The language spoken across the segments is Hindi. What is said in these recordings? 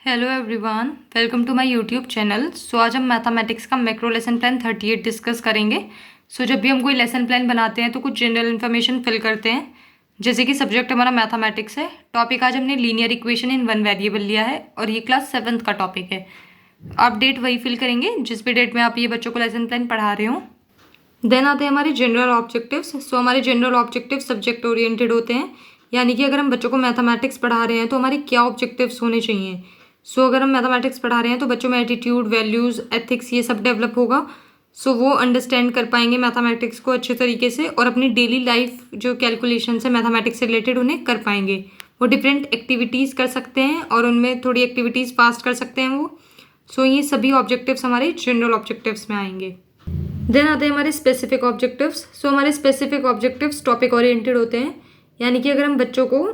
Hello everyone, welcome to my YouTube channel. So आज हम मैथमेटिक्स का मैक्रो लेसन प्लान 38 डिस्कस करेंगे। जब भी हम कोई लेसन प्लान बनाते हैं तो कुछ जनरल इन्फॉर्मेशन फिल करते हैं। जैसे कि सब्जेक्ट हमारा मैथमेटिक्स है, टॉपिक आज हमने linear equation in one variable लिया है और ये क्लास 7th का टॉपिक है। आप डेट वही फिल करेंगे जिस भी डेट में आप ये बच्चों को लेसन प्लान पढ़ा रहे हो। देन आते हैं हमारे जनरल ऑब्जेक्टिव्स। हमारे जनरल ऑब्जेक्टिव सब्जेक्ट ओरिएंटेड होते हैं, यानी कि अगर हम बच्चों को मैथमेटिक्स पढ़ा रहे हैं तो हमारे क्या ऑब्जेक्टिव्स होने चाहिए। अगर हम मैथमेटिक्स पढ़ा रहे हैं तो बच्चों में एटीट्यूड, वैल्यूज़, एथिक्स ये सब डेवलप होगा। वो अंडरस्टैंड कर पाएंगे मैथमेटिक्स को अच्छे तरीके से और अपनी डेली लाइफ जो कैलकुलेशन है मैथमेटिक्स से रिलेटेड उन्हें कर पाएंगे। वो डिफरेंट एक्टिविटीज़ कर सकते हैं और उनमें थोड़ी एक्टिविटीज़ फास्ट कर सकते हैं वो। ये सभी ऑब्जेक्टिव्स हमारे जनरल ऑब्जेक्टिव्स में आएंगे। देन आते हैं हमारे स्पेसिफिक ऑब्जेक्टिव्स। हमारे स्पेसिफिक ऑब्जेक्टिव्स टॉपिक ओरिएंटेड होते हैं, यानी कि अगर हम बच्चों को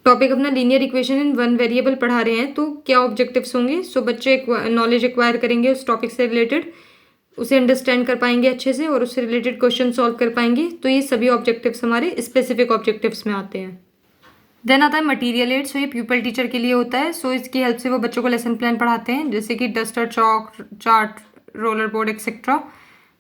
टॉपिक अपना linear equation in one variable पढ़ा रहे हैं तो क्या ऑब्जेक्टिव्स होंगे। बच्चे नॉलेज एक्वायर करेंगे उस टॉपिक से रिलेटेड, उसे अंडरस्टैंड कर पाएंगे अच्छे से और उससे रिलेटेड क्वेश्चन सॉल्व कर पाएंगे। तो ये सभी ऑब्जेक्टिव्स हमारे स्पेसिफिक ऑब्जेक्टिव्स में आते हैं। देन आता है मटीरियल एड। ये प्यूपल टीचर के लिए होता है। इसकी हेल्प से वो बच्चों को लेसन प्लान पढ़ाते हैं, जैसे कि duster, chalk, chart, roller board etcetera.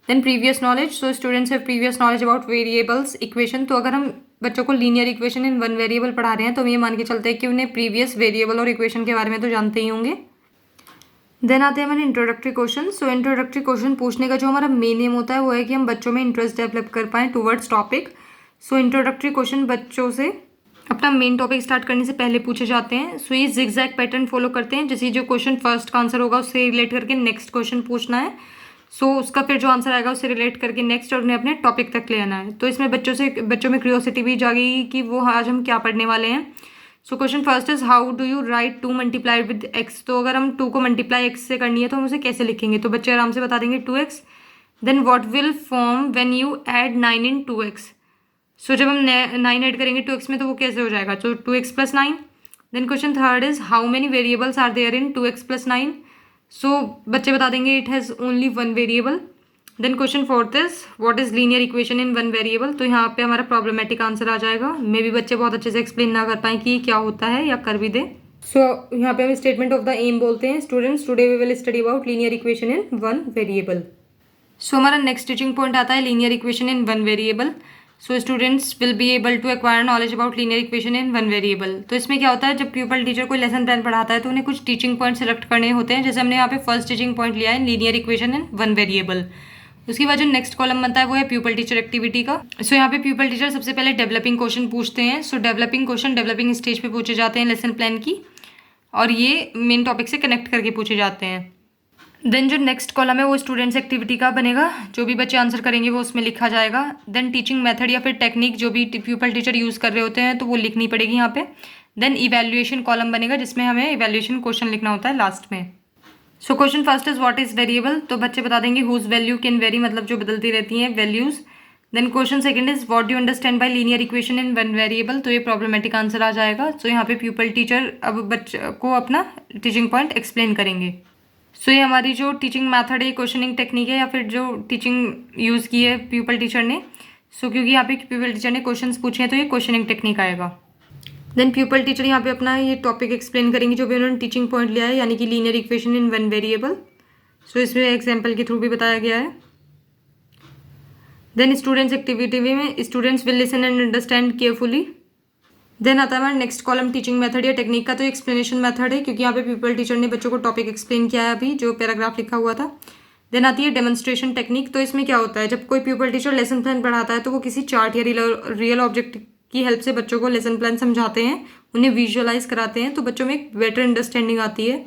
Then previous knowledge. Students have previous knowledge about variables, equation. तो अगर हम बच्चों को linear equation in one variable पढ़ा रहे हैं तो हम ये मान के चलते हैं कि उन्हें प्रीवियस वेरिएबल और इक्वेशन के बारे में तो जानते ही होंगे। देन आते हैं हमारे इंट्रोडक्टरी क्वेश्चन। इंट्रोडक्टरी क्वेश्चन पूछने का जो हमारा मेन एम होता है वो है कि हम बच्चों में इंटरेस्ट डेवलप कर पाएँ टूवर्ड्स टॉपिक। इंट्रोडक्टरी क्वेश्चन बच्चों से अपना मेन टॉपिक स्टार्ट करने से पहले पूछे जाते हैं। ये जिगजैग पैटर्न फॉलो करते हैं, जैसे जो क्वेश्चन फर्स्ट का आंसर होगा उससे रिलेट करके नेक्स्ट क्वेश्चन पूछना है। उसका फिर जो आंसर आएगा उससे रिलेट करके नेक्स्ट और उन्हें अपने टॉपिक तक ले आना है। तो इसमें बच्चों में क्यूरियोसिटी भी जागेगी कि वो आज हम क्या पढ़ने वाले हैं। Question first is how do you right 2 multiplied with x। तो अगर हम 2 को मल्टीप्लाई x से करनी है तो हम उसे कैसे लिखेंगे। तो बच्चे आराम से बता देंगे 2x। Then what will form when you add 9 in 2x। जब हम 9 ऐड करेंगे 2x में तो वो कैसे हो जाएगा। 2x plus 9। Then question third is how many variables are there in 2x plus 9। बच्चे बता देंगे it has only one variable. Then question fourth is what is linear equation in one variable. तो यहाँ पे हमारा प्रॉब्लमेटिक आंसर आ जाएगा। मे भी बच्चे बहुत अच्छे से एक्सप्लेन ना कर पाएँ कि क्या होता है या कर भी दे। यहाँ पे हम स्टेटमेंट ऑफ द एम बोलते हैं। Students today we will study about linear equation in one variable. हमारा नेक्स्ट टीचिंग पॉइंट आता है linear equation in one variable. Students will be able to acquire knowledge about linear equation in one variable. तो इसमें क्या होता है, जब प्यूपल टीचर कोई लेसन प्लान पढ़ाता है तो उन्हें कुछ टीचिंग पॉइंट सेलेक्ट करने होते हैं। जैसे हमने यहाँ पे फर्स्ट टीचिंग पॉइंट लिया है linear equation in one variable. उसके बाद जो नेक्स्ट कॉलम बनता है वो है प्यूपल टीचर एक्टिविटी का। यहाँ पे प्यूपल टीचर सबसे पहले डेवलपिंग क्वेश्चन पूछते हैं। डेवलपिंग क्वेश्चन डेवलपिंग स्टेज पे पूछे जाते हैं लेसन प्लान की, और ये मेन टॉपिक से कनेक्ट करके पूछे जाते हैं। देन जो नेक्स्ट कॉलम है वो स्टूडेंट्स एक्टिविटी का बनेगा। जो भी बच्चे आंसर करेंगे वो उसमें लिखा जाएगा। देन टीचिंग मेथड या फिर टेक्निक जो भी प्यूपल टीचर यूज़ कर रहे होते हैं तो वो लिखनी पड़ेगी यहाँ पे। देन इवैल्यूएशन कॉलम बनेगा जिसमें हमें इवैल्यूएशन क्वेश्चन लिखना होता है लास्ट में। Question first is what is variable. तो बच्चे बता देंगे हुज वैल्यू कैन वेरी, मतलब जो बदलती रहती हैं values. Then question second is what do you understand by linear equation in one variable. तो ये प्रॉब्लमेटिक आंसर आ जाएगा। यहाँ पे प्यूपल टीचर अब बच्चे को अपना टीचिंग पॉइंट एक्सप्लेन करेंगे। ये हमारी जो टीचिंग मेथड है, क्वेश्चनिंग टेक्निक है या फिर जो टीचिंग यूज़ की है प्यूपल टीचर ने। क्योंकि यहाँ पे प्यूपल टीचर ने क्वेश्चंस पूछे हैं तो ये क्वेश्चनिंग टेक्निक आएगा। देन प्यूपल टीचर यहाँ पे अपना ये टॉपिक एक्सप्लेन करेंगे जो भी उन्होंने टीचिंग पॉइंट लिया है, यानी कि linear equation in one variable. इसमें एग्जाम्पल के थ्रू भी बताया गया है। देन स्टूडेंट्स एक्टिविटी में students will listen and understand carefully. Then आता है हमारा नेक्स्ट कॉलम टीचिंग मेथड या टेक्निक का। तो एक्सप्लेनेशन मेथड है, क्योंकि यहाँ पे प्यूपल टीचर ने बच्चों को टॉपिक एक्सप्लेन किया है अभी जो पैराग्राफ लिखा हुआ था। देन आती है डेमोन्स्ट्रेशन टेक्निक। तो इसमें क्या होता है, जब कोई प्यूपल टीचर लेसन प्लान पढ़ाता है तो वो किसी चार्ट या रियल ऑब्जेक्ट की हेल्प से बच्चों को लेसन प्लान समझाते हैं, उन्हें विजुअलाइज कराते हैं, तो बच्चों में एक बेटर अंडरस्टैंडिंग आती है।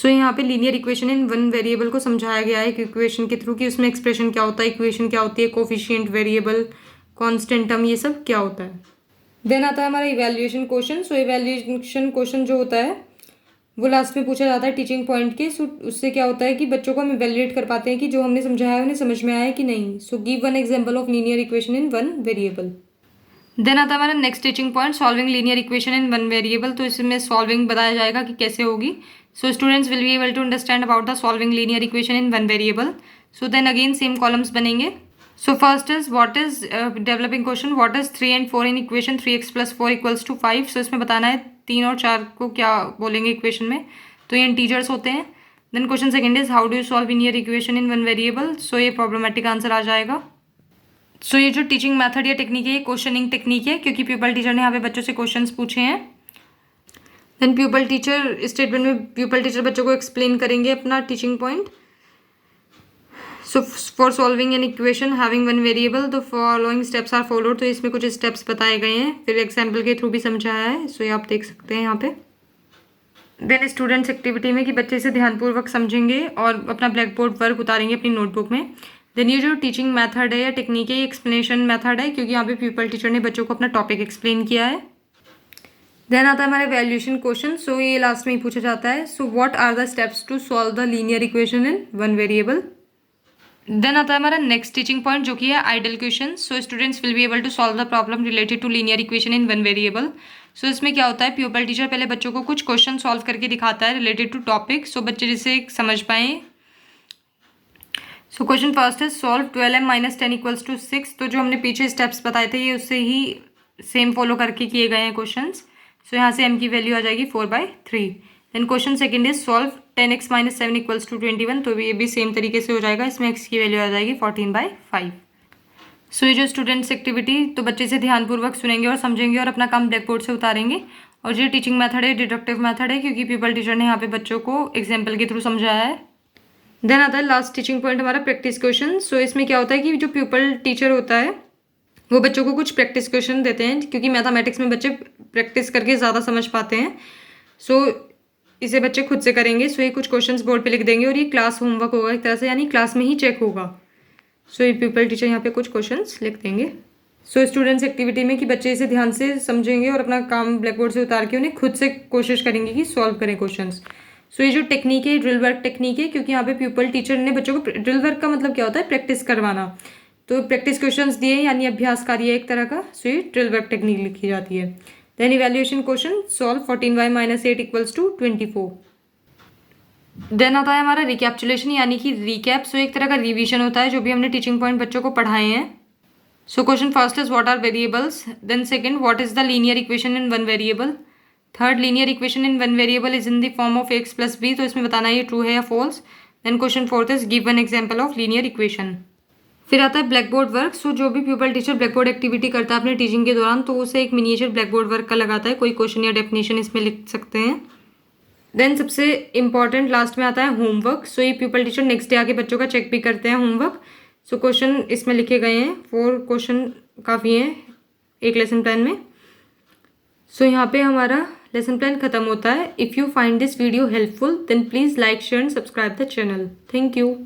यहाँ पे linear equation in one variable को समझाया गया है इक्वेशन के थ्रू कि उसमें एक्सप्रेशन क्या होता है, इक्वेशन क्या होती है, कोफिशिएंट, वेरिएबल, कॉन्स्टेंट टर्म, ये सब क्या होता है। देन आता है हमारा इवैल्यूएशन क्वेश्चन। इवैल्यूएशन क्वेश्चन जो होता है वो लास्ट में पूछा जाता है टीचिंग पॉइंट के। उससे क्या होता है कि बच्चों को हम इवैल्यूएट कर पाते हैं कि जो हमने समझाया है उन्हें समझ में आया है कि नहीं। Give one example of linear equation in one variable. Then आता है हमारा next teaching point solving linear equation in one variable. तो इसमें सॉल्विंग बताया जाएगा कि कैसे होगी। Students will be able to understand about the solving linear equation in one variable. Then again same columns बनेंगे। First is what is developing question, what is 3 and 4 in equation 3x + 4 = 5। इसमें बताना है 3 और 4 को क्या बोलेंगे इक्वेशन में। तो ये इंटीजर्स होते हैं। Then question second is how do you solve linear equation in one variable. So ये प्रॉब्लमेटिक आंसर आ जाएगा। सो ये जो टीचिंग मेथड या टेक्निक है ये क्वेश्चनिंग टेक्निक है, क्योंकि प्यूपल टीचर ने यहाँ पे बच्चों से क्वेश्चंस पूछे हैं। देन प्यूपल टीचर स्टेटमेंट में प्यूपल टीचर बच्चों को एक्सप्लेन करेंगे अपना teaching point. So for solving an equation having one variable the following steps are followed. तो इसमें कुछ स्टेप्स बताए गए हैं, फिर एग्जाम्पल के थ्रू भी समझाया है। सो ये आप देख सकते हैं यहाँ पे। देन स्टूडेंट्स एक्टिविटी में कि बच्चे इसे ध्यानपूर्वक समझेंगे और अपना ब्लैक बोर्ड वर्क उतारेंगे अपनी नोटबुक में। देन ये जो टीचिंग मेथड है या टेक्निक है ये एक्सप्लेनेशन मेथड है, क्योंकि यहाँ पे प्यूपल टीचर ने बच्चों को अपना टॉपिक एक्सप्लेन किया है। देन आता है हमारा वैल्यूएशन क्वेश्चन। सो ये लास्ट में ही पूछा जाता है। So what are the steps to solve the linear equation in one variable. Then आता है हमारा नेक्स्ट टीचिंग पॉइंट जो कि है ideal question. So students will be able to solve the problem related to linear equation in one variable. So इसमें क्या होता है, प्यूपल टीचर पहले बच्चों को कुछ क्वेश्चन सॉल्व करके दिखाता है रिलेटेड टू टॉपिक, सो बच्चे जिसे समझ पाएँ। सो क्वेश्चन फर्स्ट है सॉल्व 12m - 10 = 6। तो जो हमने पीछे स्टेप्स बताए थे ये उससे ही सेम फॉलो करके किए गए हैं क्वेश्चंस। सो यहाँ से m की वैल्यू आ जाएगी 4/3। Then question second is solve 10x - 7 = 21। तो ये भी सेम तरीके से हो जाएगा, इसमें x की वैल्यू आ जाएगी 14/5। सो ये जो स्टूडेंट्स एक्टिविटी तो बच्चे से ध्यानपूर्वक सुनेंगे और समझेंगे और अपना काम ब्लैक बोर्ड से उतारेंगे। और जो टीचिंग मेथड है डिडक्टिव मेथड है, क्योंकि प्यूपल टीचर ने यहाँ पे बच्चों को एग्जाम्पल के थ्रू समझाया है। देन आता है लास्ट टीचिंग पॉइंट हमारा प्रैक्टिस क्वेश्चन। सो इसमें क्या होता है कि जो प्यूपल टीचर होता है वो बच्चों को कुछ प्रैक्टिस क्वेश्चन देते हैं, क्योंकि मैथमेटिक्स में बच्चे प्रैक्टिस करके ज़्यादा समझ पाते हैं। सो इसे बच्चे खुद से करेंगे। सो ये कुछ क्वेश्चंस बोर्ड पे लिख देंगे और ये क्लास होमवर्क होगा एक तरह से, यानी क्लास में ही चेक होगा। सो ये प्यूपल टीचर यहाँ पे कुछ क्वेश्चंस लिख देंगे। सो स्टूडेंट्स एक्टिविटी में कि बच्चे इसे ध्यान से समझेंगे और अपना काम ब्लैक बोर्ड से उतार के उन्हें खुद से कोशिश करेंगे कि सॉल्व करें क्वेश्चंस। सो ये जो टेक्निक है ड्रिल वर्क टेक्निक है, क्योंकि यहाँ पे प्यूपल टीचर ने बच्चों को ड्रिल वर्क का मतलब क्या होता है, प्रैक्टिस करवाना। तो प्रैक्टिस क्वेश्चंस दिए यानी अभ्यास कार्य एक तरह का। सो ये ड्रिल वर्क टेक्निक लिखी जाती है। Then evaluation question solve 14y - 8 = 24। देन आता है हमारा रिकैप्चुलेशन यानी कि रिकैप। सो एक तरह का रिवीजन होता है जो भी हमने टीचिंग पॉइंट बच्चों को पढ़ाए हैं। So question first is what are variables. Then second what is the linear equation in one variable. Third linear equation in one variable is in the form of x + b। तो इसमें बताना ये ट्रू है या false. Then question fourth is give one example of linear equation. फिर आता है ब्लैक बोर्ड वर्क। सो जो भी pupil teacher black board activity करता है अपने टीचिंग के दौरान तो उसे एक मिनिएचर ब्लैक बोर्ड वर्क का लगाता है, कोई क्वेश्चन या डेफिनेशन इसमें लिख सकते हैं। देन सबसे इंपॉर्टेंट लास्ट में आता है होमवर्क। सो ये प्यूपल टीचर नेक्स्ट डे आके बच्चों का चेक भी करते हैं होमवर्क। सो क्वेश्चन इसमें लिखे गए हैं, 4 क्वेश्चन काफ़ी हैं एक लेसन प्लान में। सो यहाँ पे हमारा लेसन प्लान खत्म होता है। If you find this video helpful then please like share and subscribe the channel. Thank you.